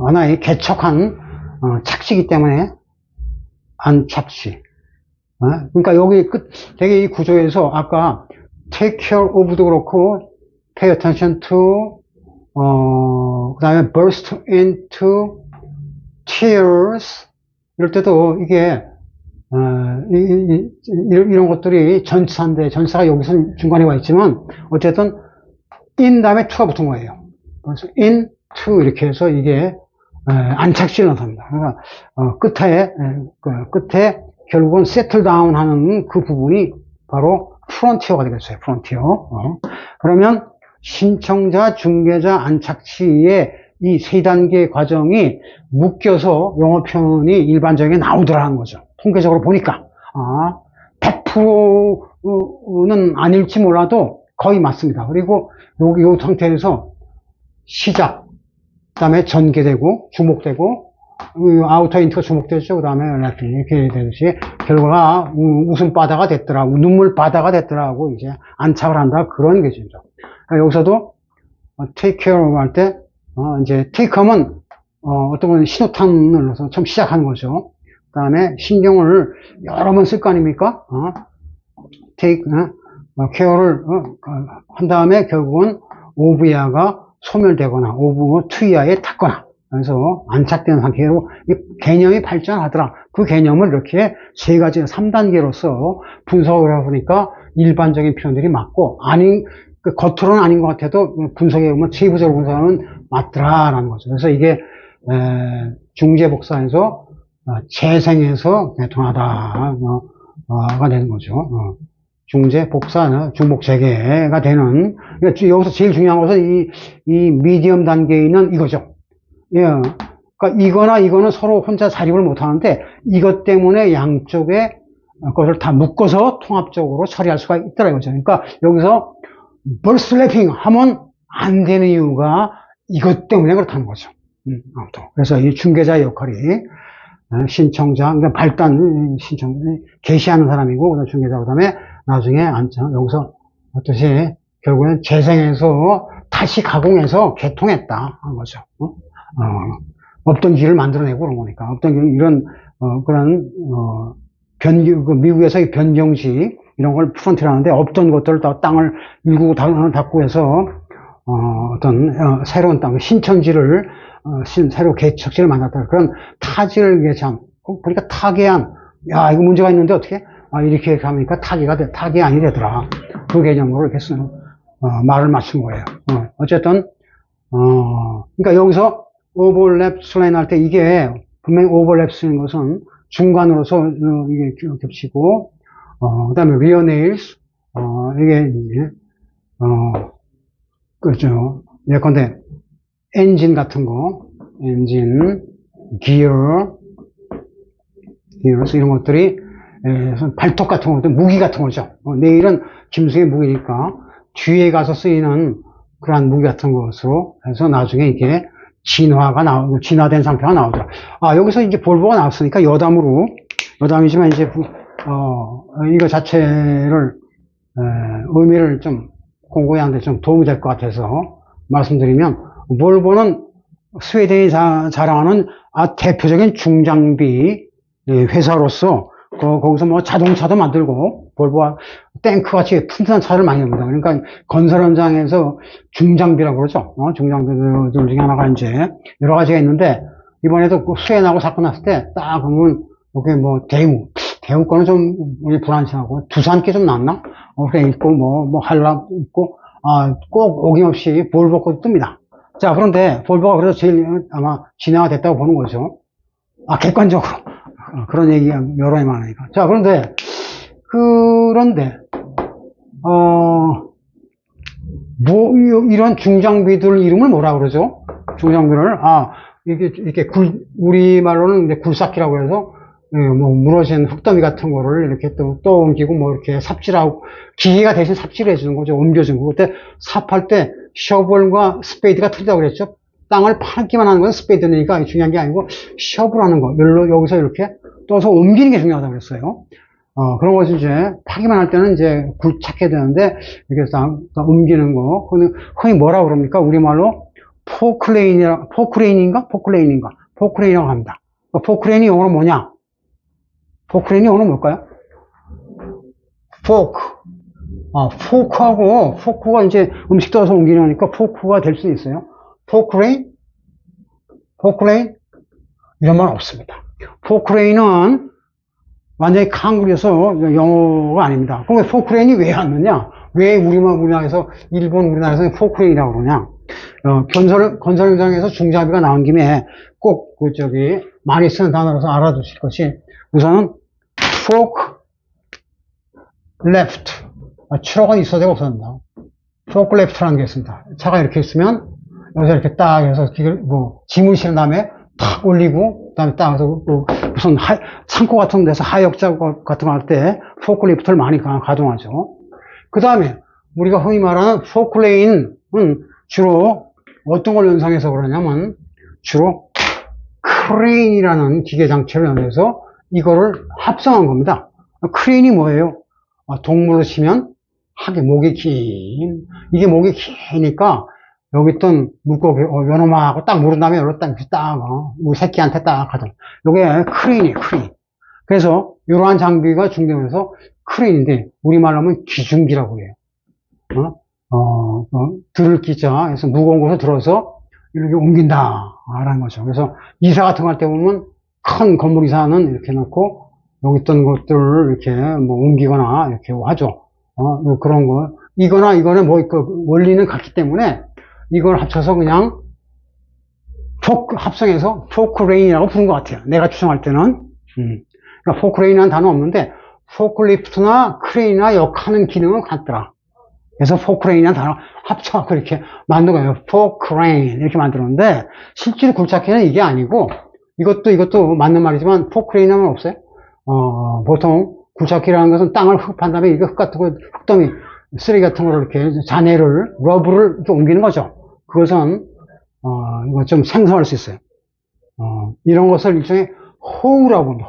하나의 개척한, 착지이기 때문에, 안착지. 그러니까 여기 되게 이 구조에서 아까 take care of도 그렇고, pay attention to, 그 다음에 burst into tears, 이럴 때도 이게, 이런 것들이 전치사인데, 전치사가 여기서 중간에 와 있지만, 어쨌든, in 다음에 to가 붙은 거예요. 그래서 in, to 이렇게 해서 이게, 안착지를 나타납니다. 그러니까, 끝에 결국은 settle down 하는 그 부분이 바로 프론티어가 되겠어요. 프론티어. 그러면 신청자, 중개자, 안착지의 이 세 단계 과정이 묶여서 영어 표현이 일반적인 나오더라는 거죠. 통계적으로 보니까. 100%는 아닐지 몰라도 거의 맞습니다. 그리고 요 상태에서 시작, 그 다음에 전개되고, 주목되고, 아우터 인트가 주목되죠. 그 다음에 이렇게 되듯이, 결과가 웃음바다가 됐더라고, 눈물바다가 됐더라고, 이제 안착을 한다. 그런 개념이죠. 그러니까 여기서도, take care of 할 때, 이제 take ha면, 어떤 건 신호탄을 넣어서 처음 시작하는 거죠. 그 다음에 신경을 여러 번 쓸 거 아닙니까? take, care를, 한 다음에 결국은 of야가 소멸되거나, of to야에 닿거나, 그래서 안착된 상태로 이 개념이 발전하더라. 그 개념을 이렇게 세 가지, 3단계로서 분석을 해보니까 일반적인 표현들이 맞고, 겉으로는 아닌 것 같아도 분석해보면 세부적으로 분석하면 맞더라라는 거죠. 그래서 이게, 중재복사에서, 재생해서 통하다가 되는 거죠. 중재복사, 중복재개가 되는, 그러니까 여기서 제일 중요한 것은 이 미디엄 단계에 있는 이거죠. 예. 그러니까 이거는 서로 혼자 자립을 못 하는데, 이것 때문에 양쪽의 것을 다 묶어서 통합적으로 처리할 수가 있더라 이거죠. 그러니까 여기서 burst slapping 하면 안 되는 이유가 이것 때문에 그렇다는 거죠. 아무튼. 그래서 이 중개자의 역할이 신청자, 그러니까 발단 신청, 게시하는 사람이고, 그다음 중개자, 그다음에 나중에 여기서 어떠시 결국엔 재생해서 다시 가공해서 개통했다 하는 거죠. 없던 길을 만들어내고 그런 거니까. 없던 길, 이런, 미국에서의 변경시, 이런 걸 프론트라는데, 없던 것들을 다 땅을 일구고 닫고 해서, 새로운 땅, 신천지를, 새로 개척지를 만났다. 그런 타지를 개참, 그러니까 타계안, 야, 이거 문제가 있는데 어떻게? 이렇게 하니까 타계안이 되더라. 그 개념으로 이렇게 쓰는, 말을 맞춘 거예요. 어쨌든, 그러니까 여기서 오버랩 슬라인 할 때 이게 분명히 오버랩 쓰는 것은 중간으로서 이게 겹치고, 그 다음에 리어 네일스, 이게 이제, 그렇죠. 예컨대, 엔진 같은 거, 엔진, 기어, 이런 것들이 발톱 같은 것도 무기 같은 거죠. 내일은 김수의 무기니까 뒤에 가서 쓰이는 그러한 무기 같은 것으로 해서 나중에 이게 진화된 상태가 나오더라. 여기서 이제 볼보가 나왔으니까 여담이지만 이제, 이거 자체를, 의미를 좀 공부에 하는데 좀 도움이 될 것 같아서 말씀드리면, 볼보는 스웨덴이 자랑하는 대표적인 중장비 회사로서 거기서 뭐 자동차도 만들고 볼보와 탱크 같이 튼튼한 차를 많이 납니다. 그러니까 건설 현장에서 중장비라고 그러죠. 중장비들 중에 하나가 이제 여러 가지가 있는데 이번에도 수해나고 사건 났을 때 딱 보면 이게 뭐 대우 거는 좀 불안치하고 두산께 좀 낫나? 그래 있고 뭐 한라 있고 꼭 어김없이 볼보 것도 뜹니다. 자, 그런데 볼보가 그래서 제일 아마 진화가 됐다고 보는 거죠. 객관적으로. 그런 얘기가 여러 개 많으니까. 자, 그런데, 이런 중장비들 이름을 뭐라 그러죠? 중장비를, 이렇게 우리말로는 이제 굴삭기라고 해서, 뭐, 무너진 흙더미 같은 거를 이렇게 또 옮기고, 뭐, 이렇게 삽질하고, 기계가 대신 삽질을 해주는 거죠. 옮겨주는 거. 그때 삽할 때, 셔블과 스페이드가 틀리다고 그랬죠? 땅을 파기만 하는 건 스페이드니까 중요한 게 아니고, 셔블하는 거. 여기서 이렇게 떠서 옮기는 게 중요하다고 그랬어요. 그런 것을 이제, 파기만 할 때는 이제 굴착해야 되는데, 이렇게 옮기는 거. 흔히 뭐라 그럽니까? 우리말로, 포크레인이라고 합니다. 포크레인이 영어로 뭐냐? 포크레인이 영어로 뭘까요? 포크가 이제 음식 떠서 옮기는 거니까 포크가 될 수 있어요. 포크레인? 이런 말 없습니다. 포크레인은 완전히 한국에서 영어가 아닙니다. 그럼 포크레인이 왜 왔느냐? 왜 우리나라에서, 우리나라에서 포크레인이라고 그러냐? 건설 현장에서 중장비가 나온 김에 꼭, 많이 쓰는 단어로서 알아두실 것이, 우선은, forklift. 추락은 있어야 되고 없어야 forklift라는 게 있습니다. 차가 이렇게 있으면, 여기서 이렇게 딱 해서, 짐을 실은 다음에 탁 올리고, 그 다음에 딱 해서, 무슨 창고 같은 데서 하역작 같은 거 할 때, 포크리프트를 많이 가동하죠. 그 다음에, 우리가 흔히 말하는 포크레인은 주로 어떤 걸 연상해서 그러냐면, 주로 크레인이라는 기계 장치를 연해서 이거를 합성한 겁니다. 크레인이 뭐예요? 동물로 치면 목이 긴, 이게 목이 기니까 여기 있던 물고기 요놈하고 딱 물은 다음에 여기로 딱 우리 새끼한테 딱 하던 요게 크레인이에요. 크레인. 그래서 이러한 장비가 중대면서 크레인인데 우리말로 하면 기중기라고 해요. 들을 기자 해서 무거운 것을 들어서 이렇게 옮긴다 라는 거죠. 그래서 이사 같은 거 할 때 보면 큰 건물 이사는 이렇게 놓고 여기 있던 것들을 이렇게 뭐 옮기거나 이렇게 하죠. 그런 거. 이거는 뭐 원리는 같기 때문에 이걸 합쳐서 그냥 합성해서 포크레인이라고 부른 것 같아요. 내가 추정할 때는. 그러니까 포크레인이라는 단어 없는데 포크리프트나 크레인이나 역하는 기능은 같더라. 그래서 포크레인이라는 단어 합쳐갖고 이렇게 만든 거예요. 포크레인 이렇게 만들었는데 실제로 굴착기는 이게 아니고 이것도 맞는 말이지만 포크레인 하면 없어요. 보통 굴착기라는 것은 땅을 흡한 다음에 이거 흙 같은 거, 흙더미, 쓰레기 같은 거를 이렇게 러브를 이렇게 옮기는 거죠. 그것은 이거 좀 생소할 수 있어요. 이런 것을 일종의 호우라고 합니다.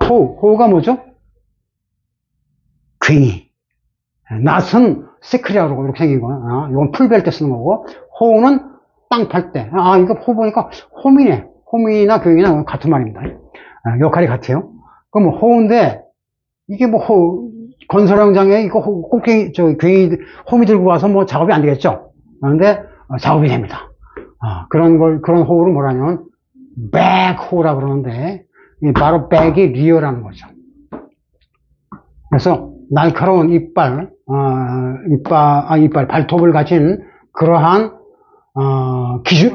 호우가 뭐죠? 괭이. 낫은 시크리아로 이렇게 생긴 거야. 이건 풀벨 때 쓰는 거고, 호우는 땅 팔 때. 이거 호 보니까 홈이네. 홈이나 괭이나 같은 말입니다. 역할이 같아요. 그럼 호우인데, 이게 건설 현장에 이거 괭이, 홈이 들고 와서 뭐 작업이 안 되겠죠? 그런데 작업이 됩니다. 그런 호우를 뭐라냐면, 백호우라고 그러는데, 바로 백이 리어라는 거죠. 그래서 날카로운 발톱을 가진 그러한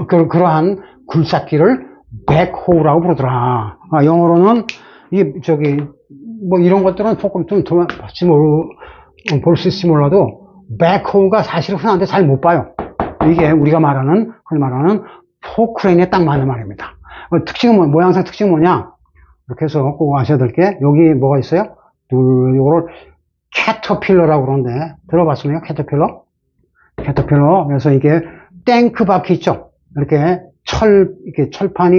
그러한 굴삭기를 백호우라고 부르더라. 영어로는 이런 것들은 조금 좀 볼 수 있을지 몰라도 백호우가 사실 흔한데 잘 못 봐요. 이게 우리가 흔히 말하는 포크레인에 딱 맞는 말입니다. 모양상 특징은 뭐냐? 이렇게 해서 꼭 아셔야 될 게, 여기 뭐가 있어요? 요거를 캐터필러라고 그러는데, 들어봤습니까? 캐터필러? 캐터필러. 그래서 이게 탱크 바퀴 있죠? 이렇게 이렇게 철판이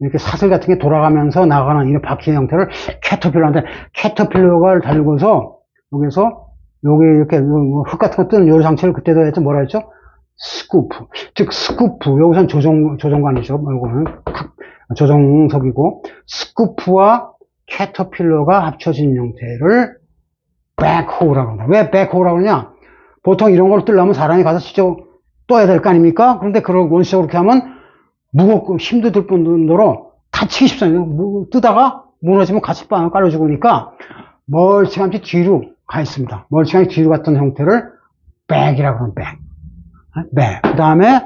이렇게 사슬 같은 게 돌아가면서 나가는 이런 바퀴 형태를 캐터필러인데, 캐터필러가 달고서, 여기서, 여기 이렇게 흙 같은 거 뜨는 요리 장치를 그때도 했죠? 뭐라 했죠? 스쿠프. 즉, 스쿠프. 여기선 조종관이죠. 이거는 조종석이고, 스쿠프와 캐터필러가 합쳐진 형태를 백호우라고 합니다. 왜 백호우라고 그러냐? 보통 이런 걸 뜨려면 사람이 가서 직접 떠야 될 거 아닙니까? 그런데 그걸 원시적으로 그렇게 하면 무겁고 힘도 들 뿐더러 다치기 쉽잖아요. 뜨다가 무너지면 같이 빵을 깔려 죽으니까 멀찌감치 뒤로 가 있습니다. 멀찌감치 뒤로 갔던 형태를 백이라고 하는 백. 그 다음에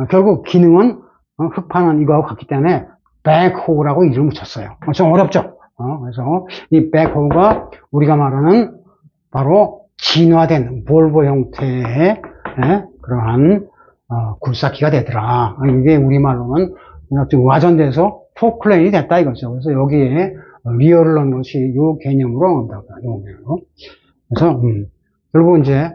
결국 기능은 흙판은 이거하고 같기 때문에 백호우라고 이름을 붙였어요. 좀 어렵죠? 그래서 이 백호우가 우리가 말하는 바로 진화된 볼보 형태의 그러한 굴삭기가 되더라. 이게 우리말로는 좀 와전돼서 포클레인이 됐다 이거죠. 그래서 여기에 리얼을 넣은 것이 이 개념으로 온다고. 그래서 결국 이제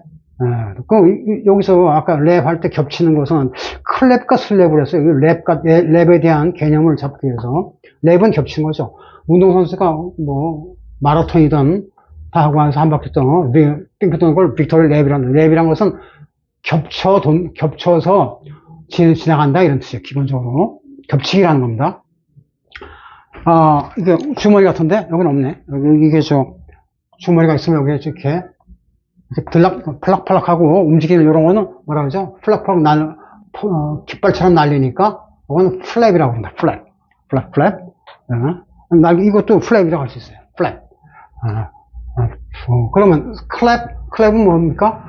여기서 아까 랩 할 때 겹치는 것은 클랩과 슬랩을 했어요. 랩에 대한 개념을 잡기 위해서 랩은 겹치는 거죠. 운동선수가 뭐 마라톤이든 다 하고 나서 한 바퀴 동안 빙크 도는 걸 빅토리 랩이라는 것은 겹쳐서 지나간다 이런 뜻이에요. 기본적으로 겹치기라는 겁니다. 이게 주머니 같은데 여기는 없네. 이게 주머니가 있으면 여기 이렇게 팔락팔락하고 움직이는 이런 거는 뭐라 그러죠? 플락플락 깃발처럼 날리니까 이거는 플랩이라고 합니다. 플랩. 이것도 플랩이라고 할 수 있어요. 플랩. 그러면 클랩은 뭡니까?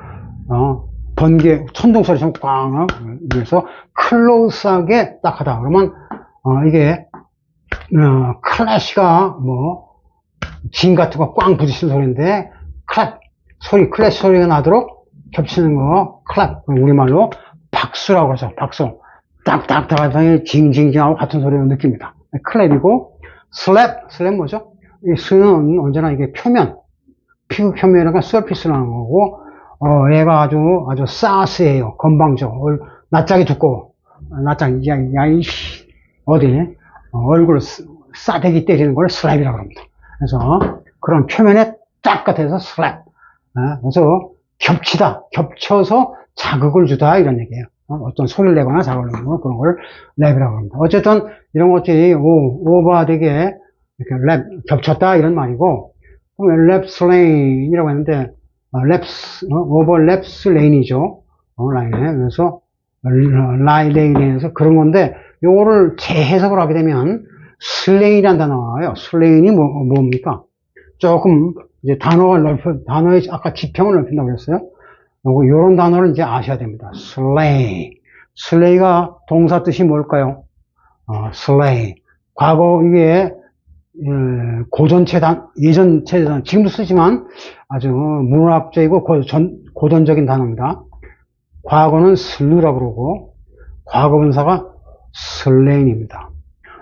번개, 천둥 소리처럼 꽝, 그래서 클로스하게 딱 하다. 그러면, 이게, 클래시가 진 같은 거 꽝 부딪히는 소리인데, 클래시 소리가 나도록 겹치는 거, 클랩. 우리말로 박수라고 하죠. 박수. 딱딱딱 하더니 징징징하고 같은 소리를 느낍니다. 클랩이고, 슬랩 뭐죠? 이 스는 언제나 이게 피부 표면이라는 건 서피스라는 거고, 얘가 아주 사스예요. 건방져. 낯짝이 두꺼워. 얼굴 싸대기 때리는 걸 슬랩이라고 합니다. 그래서 그런 표면에 딱 같아서 슬랩. 그래서 겹쳐서 자극을 주다 이런 얘기예요. 어떤 소리를 내거나 자극을 내거나 그런 걸 랩이라고 합니다. 어쨌든 이런 것들이 오버되게 이렇게 랩 겹쳤다 이런 말이고, 랩 슬레인이라고 했는데 오버랩 슬레인이죠. 라인에. 그래서 라이레인에서 그런 건데 요거를 재해석을 하게 되면 슬레인이라는 단어가 나와요. 슬레인이 뭡니까? 조금 이제 단어의 아까 지평을 넓힌다고 그랬어요. 요런 단어를 이제 아셔야 됩니다. 슬레이가 동사 뜻이 뭘까요? 슬레이. 과거 이게 예전 체단, 지금도 쓰지만 아주 문학적이고 고전적인 단어입니다. 과거는 슬루라고 그러고, 과거 분사가 슬레인입니다.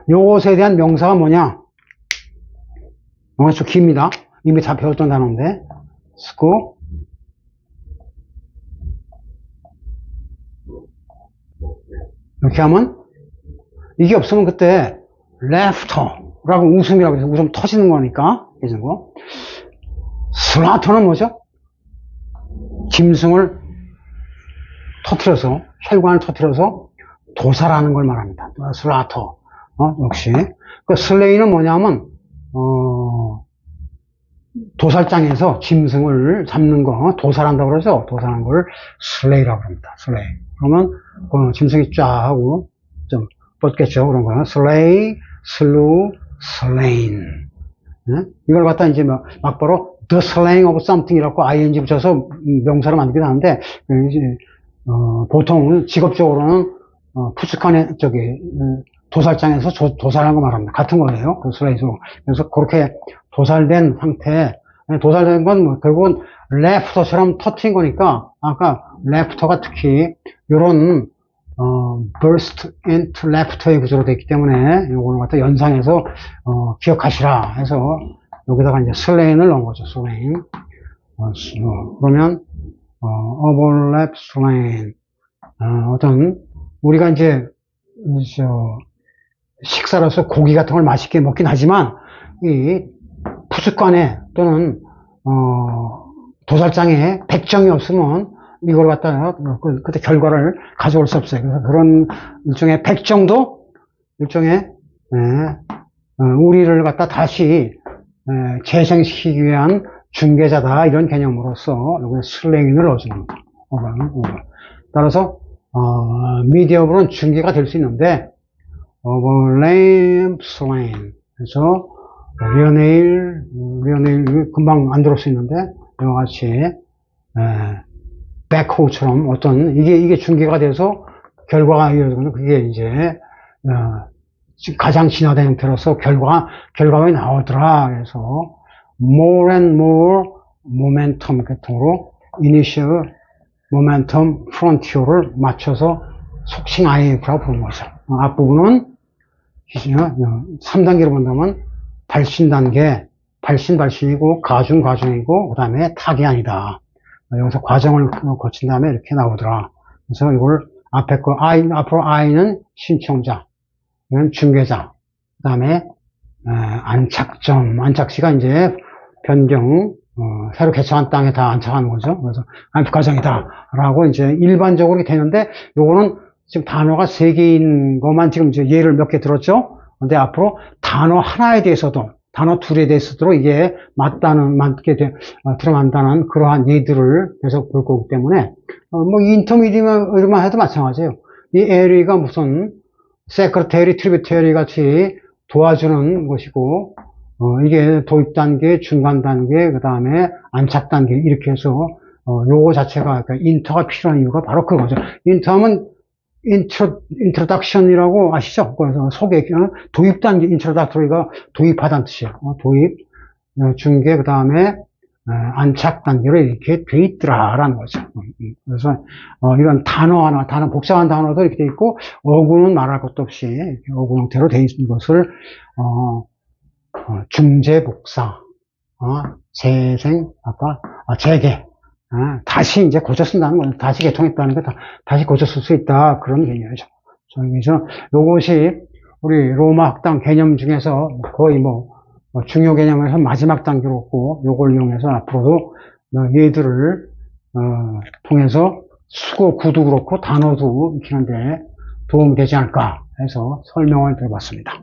요것에 대한 명사가 뭐냐? 좀 깁니다. 이미 다 배웠던 단어인데, 스코, 이렇게 하면, 이게 없으면 그때, laughter라고 웃음이라고 해서 웃음 터지는 거니까, 깨지는 거. 슬라터는 뭐죠? 짐승을 터트려서, 혈관을 터트려서 도살하는 걸 말합니다. 슬라터. 역시. 그 슬레이는 뭐냐면, 도살장에서 짐승을 잡는 거, 도살한다고 그러죠? 도살하는 걸 슬레이라고 합니다. 슬레이. 그러면, 짐승이 쫙 하고, 좀, 뻗겠죠? 그런 거는. 슬레이, 슬루, 슬레인. 이걸 갖다 이제 막바로 the slaying of something이라고 ing 붙여서 명사를 만들기도 하는데, 이제, 보통 직업적으로는, 푸스칸의, 도살장에서 도살한 거 말합니다. 같은 거예요. 그 슬레이로. 그래서 그렇게 도살된 상태, 도살된 건 결국은 래프터처럼 터트린 거니까, 아까 래프터가 특히, 요런, burst into left의 구조로 되어 있기 때문에 요거는 갖다 연상해서 기억하시라 해서 여기다가 이제 slain을 넣은 거죠. slain. 그러면 overlap slain. 어떤 우리가 이제 식사로서 고기 같은 걸 맛있게 먹긴 하지만 이 푸습관에 또는 도살장에 백정이 없으면 이걸 갖다가 그때 결과를 가져올 수 없어요. 그래서 그런 일종의 백정도 일종의 우리를 갖다 다시 재생시키기 위한 중개자다 이런 개념으로서 여기 슬레인을 넣어주는 겁니다. 따라서 미디어블은 중개가 될 수 있는데 overlap slain 그래서 리어네일 금방 안 들을 수 있는데 이와 같이 백호처럼 어떤 이게 중개가 돼서 결과가 이어지면 그게 이제 가장 진화된 형태로서 결과가 나오더라. 그래서 more and more momentum 계통으로 initial momentum frontier를 맞춰서 속칭 IF라고 부르는 거죠. 앞부분은 3단계로 본다면 발신이고 가중이고 그 다음에 타기안이다. 여기서 과정을 거친 다음에 이렇게 나오더라. 그래서 이걸 앞에 거 앞으로 I는 신청자, 이건 중개자, 그 다음에 안착지가 이제 변경, 새로 개척한 땅에 다 안착하는 거죠. 그래서 안착 과정이다 라고 이제 일반적으로 되는데 요거는 지금 단어가 3개인 것만 지금 이제 예를 몇 개 들었죠. 근데 앞으로 단어 하나에 대해서도 단어 둘에 대해서도 이게 들어간다는 그러한 예들을 계속 볼 거기 때문에, 인터미디어만 해도 마찬가지예요. 이 에리가 무슨, 세크레테리, 트리뷰테리 같이 도와주는 것이고, 이게 도입 단계, 중간 단계, 그 다음에 안착 단계, 이렇게 해서, 요거 자체가, 그러니까 인터가 필요한 이유가 바로 그거죠. 인터하면 인트로덕션이라고 아시죠? 그래서 도입 단계, 인트로덕터리가 도입하다는 뜻이에요. 도입, 중개, 그 다음에 안착 단계로 이렇게 돼 있더라라는 거죠. 그래서 이런 복잡한 단어도 이렇게 돼 있고 어구는 말할 것도 없이 이렇게 어구 형태로 돼 있는 것을 중재복사, 재생, 재개. 다시 이제 고쳐 쓴다는 거예요. 다시 개통했다는 게 다시 고쳐 쓸 수 있다. 그런 개념이죠. 그래서 요것이 우리 로마 학당 개념 중에서 거의 중요 개념에서 마지막 단계로고 요걸 이용해서 앞으로도 얘들을 통해서 수고 구도 그렇고 단어도 익히는데 도움이 되지 않을까 해서 설명을 드려봤습니다.